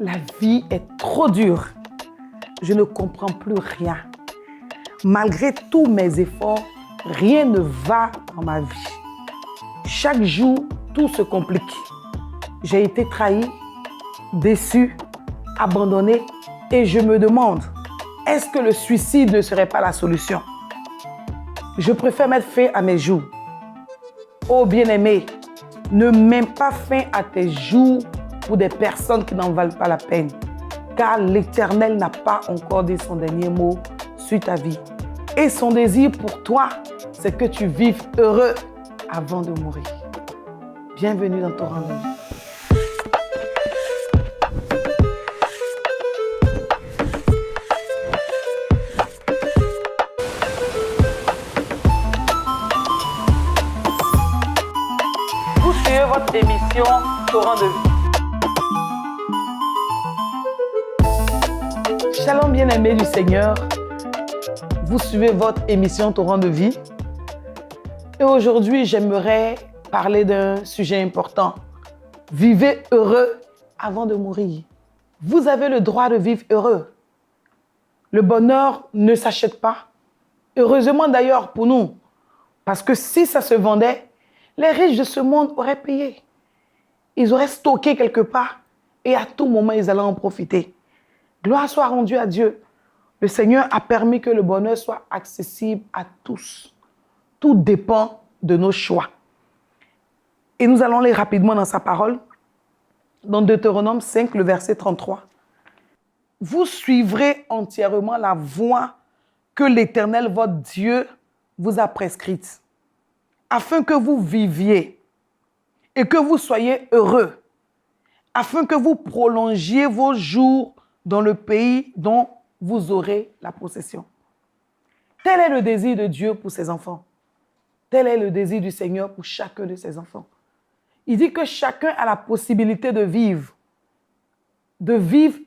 La vie est trop dure. Je ne comprends plus rien. Malgré tous mes efforts, rien ne va dans ma vie. Chaque jour, tout se complique. J'ai été trahi, déçu, abandonné et je me demande, est-ce que le suicide ne serait pas la solution? Je préfère mettre fin à mes jours. Oh bien-aimé, ne mets pas fin à tes jours pour des personnes qui n'en valent pas la peine, car l'Éternel n'a pas encore dit son dernier mot sur ta vie. Et son désir pour toi, c'est que tu vives heureux avant de mourir. Bienvenue dans ton rendez-vous. Vous suivez votre émission Torrent de vie. Shalom bien-aimés du Seigneur. Vous suivez votre émission Torrent de vie. Et aujourd'hui, j'aimerais parler d'un sujet important. Vivez heureux avant de mourir. Vous avez le droit de vivre heureux. Le bonheur ne s'achète pas. Heureusement d'ailleurs pour nous. Parce que si ça se vendait, les riches de ce monde auraient payé. Ils auraient stocké quelque part et à tout moment, ils allaient en profiter. Gloire soit rendue à Dieu. Le Seigneur a permis que le bonheur soit accessible à tous. Tout dépend de nos choix. Et nous allons lire rapidement dans sa parole, dans Deutéronome 5, le verset 33. Vous suivrez entièrement la voie que l'Éternel, votre Dieu, vous a prescrite, afin que vous viviez et que vous soyez heureux, afin que vous prolongiez vos jours dans le pays dont vous aurez la possession. Tel est le désir de Dieu pour ses enfants. Tel est le désir du Seigneur pour chacun de ses enfants. Il dit que chacun a la possibilité de vivre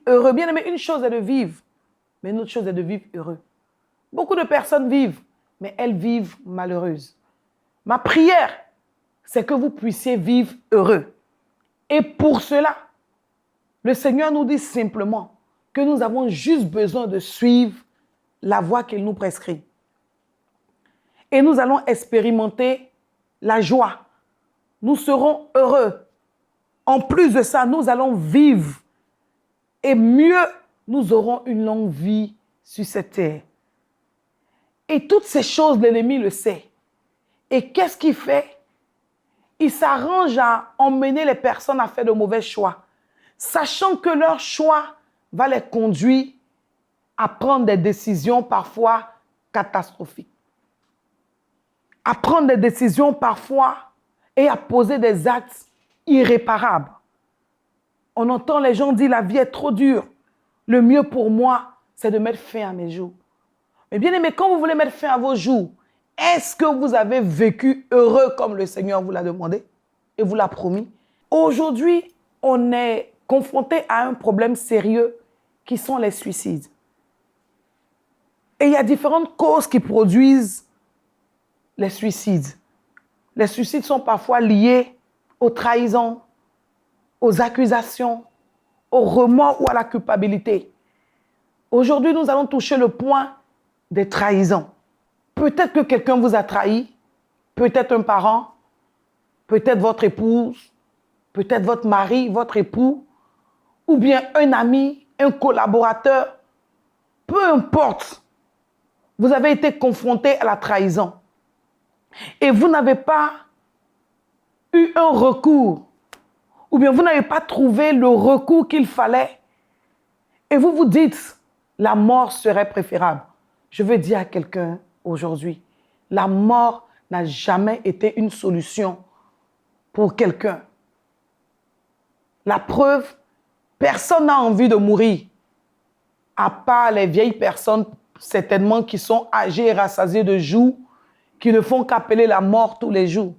heureux. Bien aimé, une chose est de vivre, mais une autre chose est de vivre heureux. Beaucoup de personnes vivent, mais elles vivent malheureuses. Ma prière, c'est que vous puissiez vivre heureux. Et pour cela, le Seigneur nous dit simplement que nous avons juste besoin de suivre la voie qu'il nous prescrit. Et nous allons expérimenter la joie. Nous serons heureux. En plus de ça, nous allons vivre. Et mieux, nous aurons une longue vie sur cette terre. Et toutes ces choses, l'ennemi le sait. Et qu'est-ce qu'il fait? Il s'arrange à emmener les personnes à faire de mauvais choix, sachant que leur choix va les conduire à prendre des décisions parfois catastrophiques. À prendre des décisions parfois et à poser des actes irréparables. On entend les gens dire, la vie est trop dure. Le mieux pour moi, c'est de mettre fin à mes jours. Mais bien aimé, quand vous voulez mettre fin à vos jours, est-ce que vous avez vécu heureux comme le Seigneur vous l'a demandé et vous l'a promis? Aujourd'hui, on est confronté à un problème sérieux qui sont les suicides. Et il y a différentes causes qui produisent les suicides. Les suicides sont parfois liés aux trahisons, aux accusations, au remords ou à la culpabilité. Aujourd'hui, nous allons toucher le point des trahisons. Peut-être que quelqu'un vous a trahi, peut-être un parent, peut-être votre épouse, peut-être votre mari, votre époux, ou bien un ami, un collaborateur. Peu importe, vous avez été confronté à la trahison. Et vous n'avez pas eu un recours, ou bien vous n'avez pas trouvé le recours qu'il fallait. Et vous vous dites, la mort serait préférable. Je veux dire à quelqu'un aujourd'hui, la mort n'a jamais été une solution pour quelqu'un. La preuve, personne n'a envie de mourir, à part les vieilles personnes, certainement qui sont âgées et rassasiées de jours, qui ne font qu'appeler la mort tous les jours.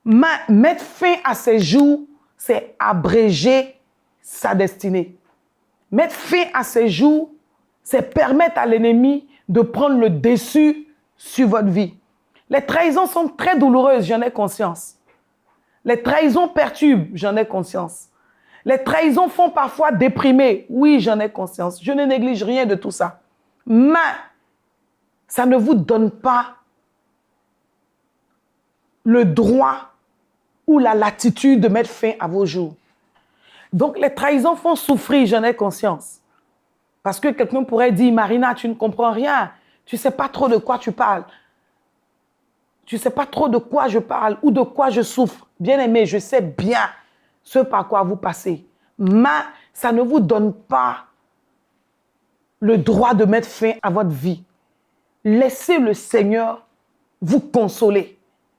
Mettre fin à ces jours, c'est abréger sa destinée. Mettre fin à ces jours, c'est permettre à l'ennemi de prendre le dessus sur votre vie. Les trahisons sont très douloureuses, j'en ai conscience. Les trahisons perturbent, j'en ai conscience. Les trahisons font parfois déprimer. Oui, j'en ai conscience. Je ne néglige rien de tout ça. Mais ça ne vous donne pas le droit ou la latitude de mettre fin à vos jours. Donc, les trahisons font souffrir, j'en ai conscience. Parce que quelqu'un pourrait dire, Marina, tu ne comprends rien. Tu ne sais pas trop de quoi tu parles. Tu ne sais pas trop de quoi je parle ou de quoi je souffre. Bien-aimé, je sais bien ce par quoi vous passez. Mais ça ne vous donne pas le droit de mettre fin à votre vie. Laissez le Seigneur vous consoler.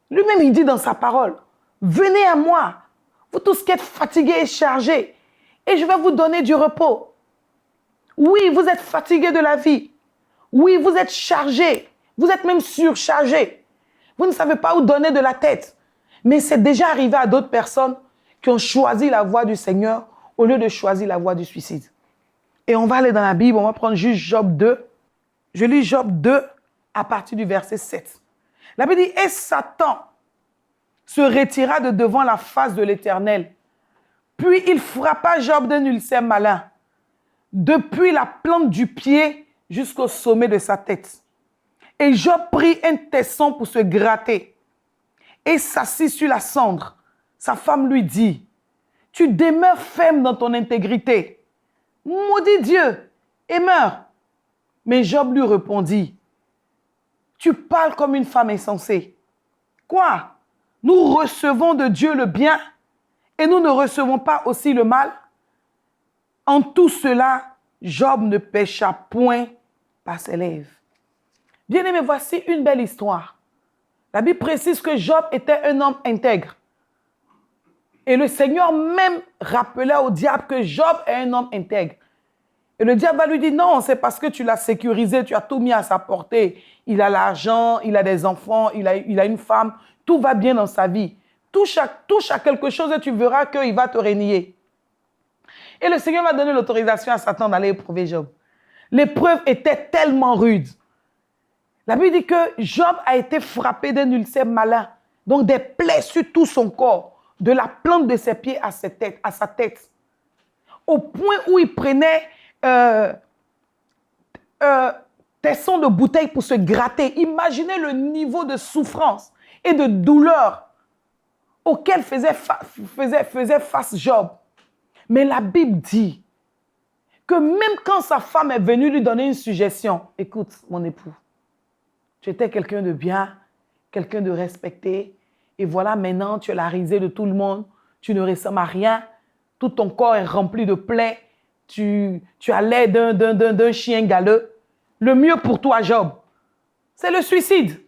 Lui-même, il dit dans sa parole, venez à moi, vous tous qui êtes fatigués et chargés, et je vais vous donner du repos. Oui, vous êtes fatigués de la vie. Oui, vous êtes chargés. Vous êtes même surchargés. Vous ne savez pas où donner de la tête. Mais c'est déjà arrivé à d'autres personnes qui ont choisi la voie du Seigneur au lieu de choisir la voie du suicide. Et on va aller dans la Bible, on va prendre juste Job 2. Je lis Job 2 à partir du verset 7. La Bible dit, « Et Satan se retira de devant la face de l'Éternel. Puis il frappa Job d'un ulcère malin, depuis la plante du pied jusqu'au sommet de sa tête. Et Job prit un tesson pour se gratter et s'assit sur la cendre. Sa femme lui dit, « Tu demeures ferme dans ton intégrité. Maudis Dieu et meurs. » Mais Job lui répondit, « Tu parles comme une femme insensée. Quoi? Nous recevons de Dieu le bien et nous ne recevons pas aussi le mal? » En tout cela, Job ne pécha point par ses lèvres. Bien-aimés, voici une belle histoire. La Bible précise que Job était un homme intègre. Et le Seigneur même rappelait au diable que Job est un homme intègre. Et le diable va lui dire, non, c'est parce que tu l'as sécurisé, tu as tout mis à sa portée. Il a l'argent, il a des enfants, il a une femme, tout va bien dans sa vie. Touche à quelque chose et tu verras qu'il va te renier. Et le Seigneur va donner l'autorisation à Satan d'aller éprouver Job. L'épreuve était tellement rude. La Bible dit que Job a été frappé d'un ulcère malin, donc des plaies sur tout son corps, de la plante de ses pieds à sa tête, au point où il prenait tesson de bouteille pour se gratter. Imaginez le niveau de souffrance et de douleur auquel faisait face Job. Mais la Bible dit que même quand sa femme est venue lui donner une suggestion, écoute, mon époux, tu étais quelqu'un de bien, quelqu'un de respecté, et voilà maintenant tu es la risée de tout le monde, tu ne ressembles à rien, tout ton corps est rempli de plaies, tu as l'air d'un chien galeux. Le mieux pour toi, Job, c'est le suicide.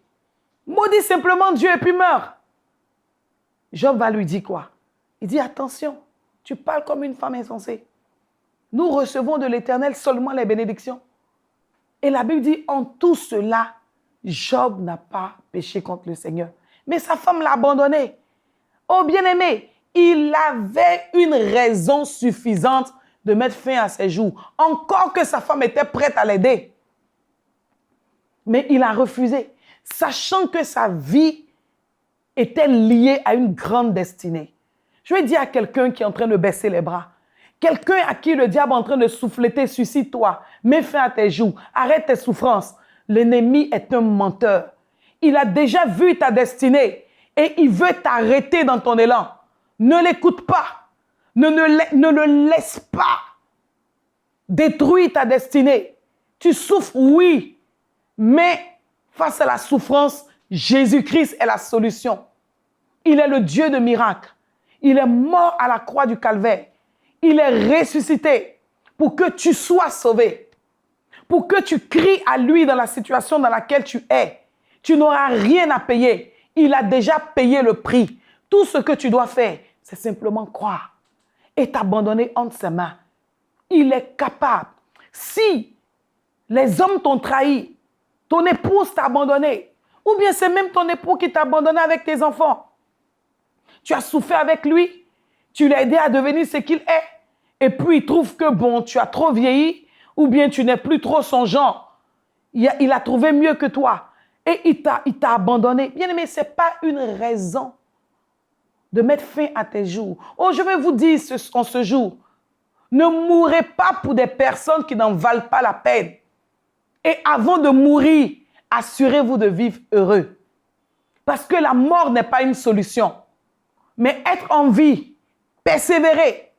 Maudis simplement Dieu et puis meurs. Job va lui dire quoi? Il dit, attention, tu parles comme une femme insensée. Nous recevons de l'Éternel seulement les bénédictions. Et la Bible dit, en tout cela, Job n'a pas péché contre le Seigneur. Mais sa femme l'a abandonné. Oh bien-aimé, il avait une raison suffisante de mettre fin à ses jours. Encore que sa femme était prête à l'aider. Mais il a refusé, sachant que sa vie était liée à une grande destinée. Je vais dire à quelqu'un qui est en train de baisser les bras, quelqu'un à qui le diable est en train de souffleter, suicide-toi, mets fin à tes jours, arrête tes souffrances. L'ennemi est un menteur. Il a déjà vu ta destinée et il veut t'arrêter dans ton élan. Ne l'écoute pas. Ne le laisse pas détruire ta destinée. Tu souffres, oui, mais face à la souffrance, Jésus-Christ est la solution. Il est le Dieu de miracles. Il est mort à la croix du calvaire. Il est ressuscité pour que tu sois sauvé. Pour que tu cries à lui dans la situation dans laquelle tu es. Tu n'auras rien à payer. Il a déjà payé le prix. Tout ce que tu dois faire, c'est simplement croire et t'abandonner entre ses mains. Il est capable. Si les hommes t'ont trahi, ton épouse t'a abandonné, ou bien c'est même ton époux qui t'a abandonné avec tes enfants, tu as souffert avec lui, tu l'as aidé à devenir ce qu'il est, et puis il trouve que bon, tu as trop vieilli, ou bien tu n'es plus trop son genre. Il a trouvé mieux que toi. Et il t'a abandonné. Bien aimé, ce n'est pas une raison de mettre fin à tes jours. Oh, je vais vous dire en ce jour, ne mourrez pas pour des personnes qui n'en valent pas la peine. Et avant de mourir, assurez-vous de vivre heureux. Parce que la mort n'est pas une solution. Mais être en vie, persévérer,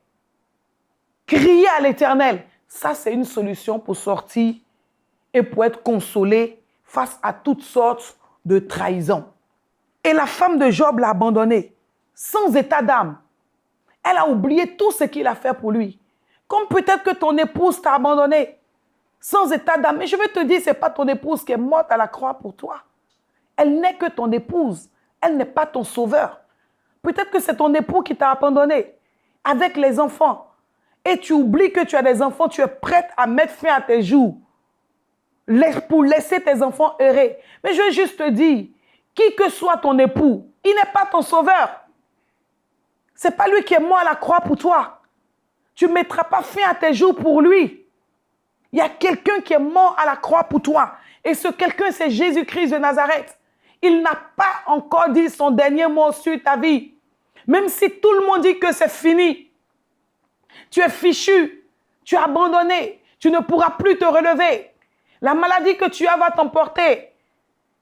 crier à l'Éternel, ça c'est une solution pour sortir et pour être consolé face à toutes sortes de trahisons. Et la femme de Job l'a abandonné, sans état d'âme. Elle a oublié tout ce qu'il a fait pour lui. Comme peut-être que ton épouse t'a abandonné, sans état d'âme. Mais je vais te dire, ce n'est pas ton épouse qui est morte à la croix pour toi. Elle n'est que ton épouse. Elle n'est pas ton sauveur. Peut-être que c'est ton époux qui t'a abandonné avec les enfants. Et tu oublies que tu as des enfants, tu es prête à mettre fin à tes jours pour laisser tes enfants errer. Mais je vais juste te dire, qui que soit ton époux, il n'est pas ton sauveur. Ce n'est pas lui qui est mort à la croix pour toi. Tu ne mettras pas fin à tes jours pour lui. Il y a quelqu'un qui est mort à la croix pour toi. Et ce quelqu'un, c'est Jésus-Christ de Nazareth. Il n'a pas encore dit son dernier mot sur ta vie. Même si tout le monde dit que c'est fini. Tu es fichu. Tu es abandonné. Tu ne pourras plus te relever. La maladie que tu as va t'emporter.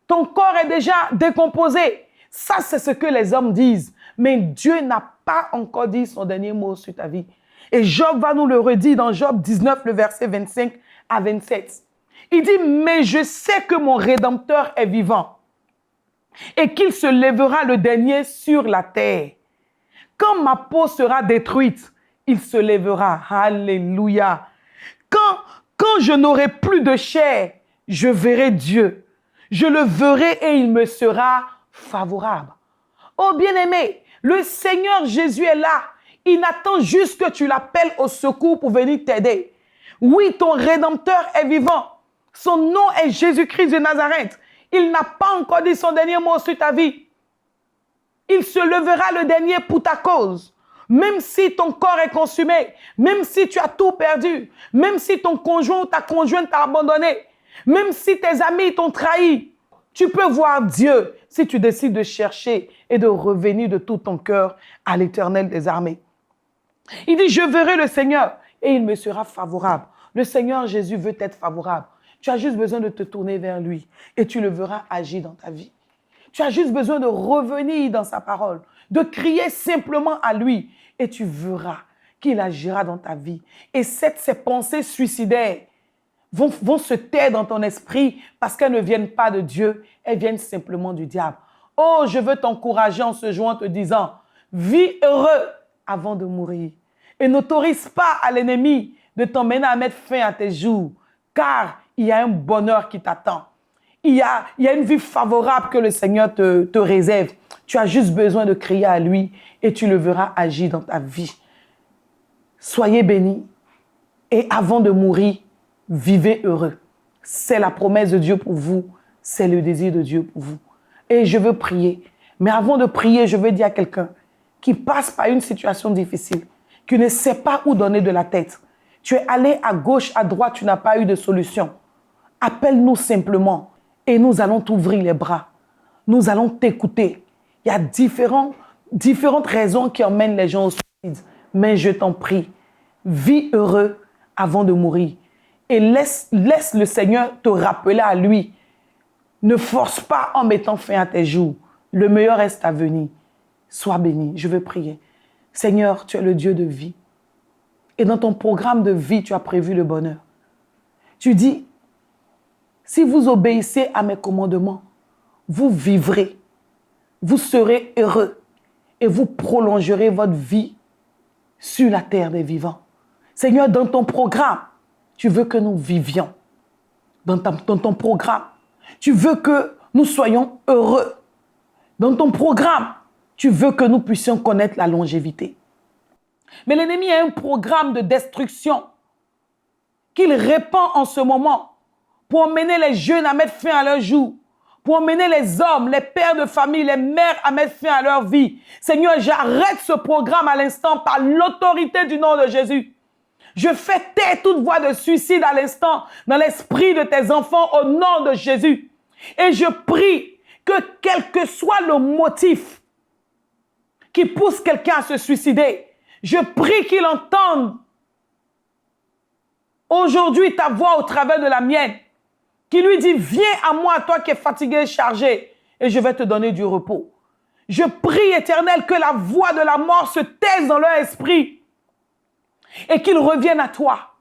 Ton corps est déjà décomposé. Ça, c'est ce que les hommes disent. Mais Dieu n'a pas encore dit son dernier mot sur ta vie. Et Job va nous le redire dans Job 19, le verset 25 à 27. Il dit, mais je sais que mon Rédempteur est vivant et qu'il se lèvera le dernier sur la terre. Quand ma peau sera détruite, il se lèvera. Alléluia. Quand je n'aurai plus de chair, je verrai Dieu. Je le verrai et il me sera favorable. Oh bien-aimé, le Seigneur Jésus est là. Il attend juste que tu l'appelles au secours pour venir t'aider. Oui, ton Rédempteur est vivant. Son nom est Jésus-Christ de Nazareth. Il n'a pas encore dit son dernier mot sur ta vie. Il se levera le dernier pour ta cause. Même si ton corps est consumé, même si tu as tout perdu, même si ton conjoint ou ta conjointe t'a abandonné, même si tes amis t'ont trahi, tu peux voir Dieu si tu décides de chercher et de revenir de tout ton cœur à l'Éternel des armées. Il dit, je verrai le Seigneur et il me sera favorable. Le Seigneur Jésus veut être favorable. Tu as juste besoin de te tourner vers lui et tu le verras agir dans ta vie. Tu as juste besoin de revenir dans sa parole, de crier simplement à lui et tu verras qu'il agira dans ta vie. Et ces pensées suicidaires vont se taire dans ton esprit parce qu'elles ne viennent pas de Dieu, elles viennent simplement du diable. Oh, je veux t'encourager en ce jour en te disant, vis heureux avant de mourir. Et n'autorise pas à l'ennemi de t'emmener à mettre fin à tes jours, car il y a un bonheur qui t'attend. Il y a une vie favorable que le Seigneur te réserve. Tu as juste besoin de crier à lui et tu le verras agir dans ta vie. Soyez bénis et avant de mourir, vivez heureux. C'est la promesse de Dieu pour vous. C'est le désir de Dieu pour vous. Et je veux prier. Mais avant de prier, je veux dire à quelqu'un qui passe par une situation difficile, qui ne sait pas où donner de la tête. Tu es allé à gauche, à droite, tu n'as pas eu de solution. Appelle-nous simplement et nous allons t'ouvrir les bras. Nous allons t'écouter. Il y a différentes raisons qui emmènent les gens au suicide. Mais je t'en prie, vis heureux avant de mourir. Et laisse le Seigneur te rappeler à lui. Ne force pas en mettant fin à tes jours. Le meilleur reste à venir. Sois béni. Je veux prier. Seigneur, tu es le Dieu de vie. Et dans ton programme de vie, tu as prévu le bonheur. Tu dis, si vous obéissez à mes commandements, vous vivrez, vous serez heureux et vous prolongerez votre vie sur la terre des vivants. Seigneur, dans ton programme, tu veux que nous vivions. Dans ton programme, tu veux que nous soyons heureux. Dans ton programme, tu veux que nous puissions connaître la longévité. Mais l'ennemi a un programme de destruction qu'il répand en ce moment pour emmener les jeunes à mettre fin à leur jour, pour emmener les hommes, les pères de famille, les mères à mettre fin à leur vie. Seigneur, j'arrête ce programme à l'instant par l'autorité du nom de Jésus. Je fais taire toute voie de suicide à l'instant dans l'esprit de tes enfants au nom de Jésus. Et je prie que quel que soit le motif, qui pousse quelqu'un à se suicider. Je prie qu'il entende aujourd'hui ta voix au travers de la mienne, qui lui dit, viens à moi, toi qui es fatigué et chargé, et je vais te donner du repos. Je prie, Éternel, que la voix de la mort se taise dans leur esprit et qu'ils reviennent à toi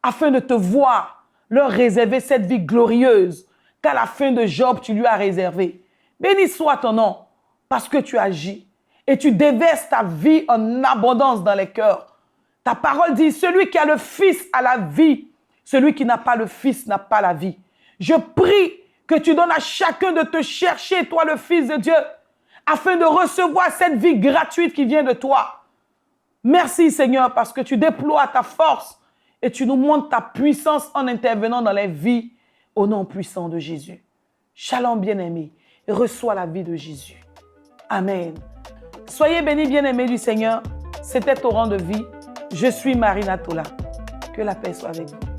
afin de te voir leur réserver cette vie glorieuse qu'à la fin de Job, tu lui as réservée. Béni soit ton nom parce que tu agis et tu déverses ta vie en abondance dans les cœurs. Ta parole dit, celui qui a le Fils a la vie, celui qui n'a pas le Fils n'a pas la vie. Je prie que tu donnes à chacun de te chercher, toi le Fils de Dieu, afin de recevoir cette vie gratuite qui vient de toi. Merci Seigneur parce que tu déploies ta force et tu nous montres ta puissance en intervenant dans les vies au nom puissant de Jésus. Shalom bien-aimé, et reçois la vie de Jésus. Amen. Soyez bénis bien-aimés du Seigneur. C'était Torrent de vie. Je suis Marina Tola. Que la paix soit avec vous.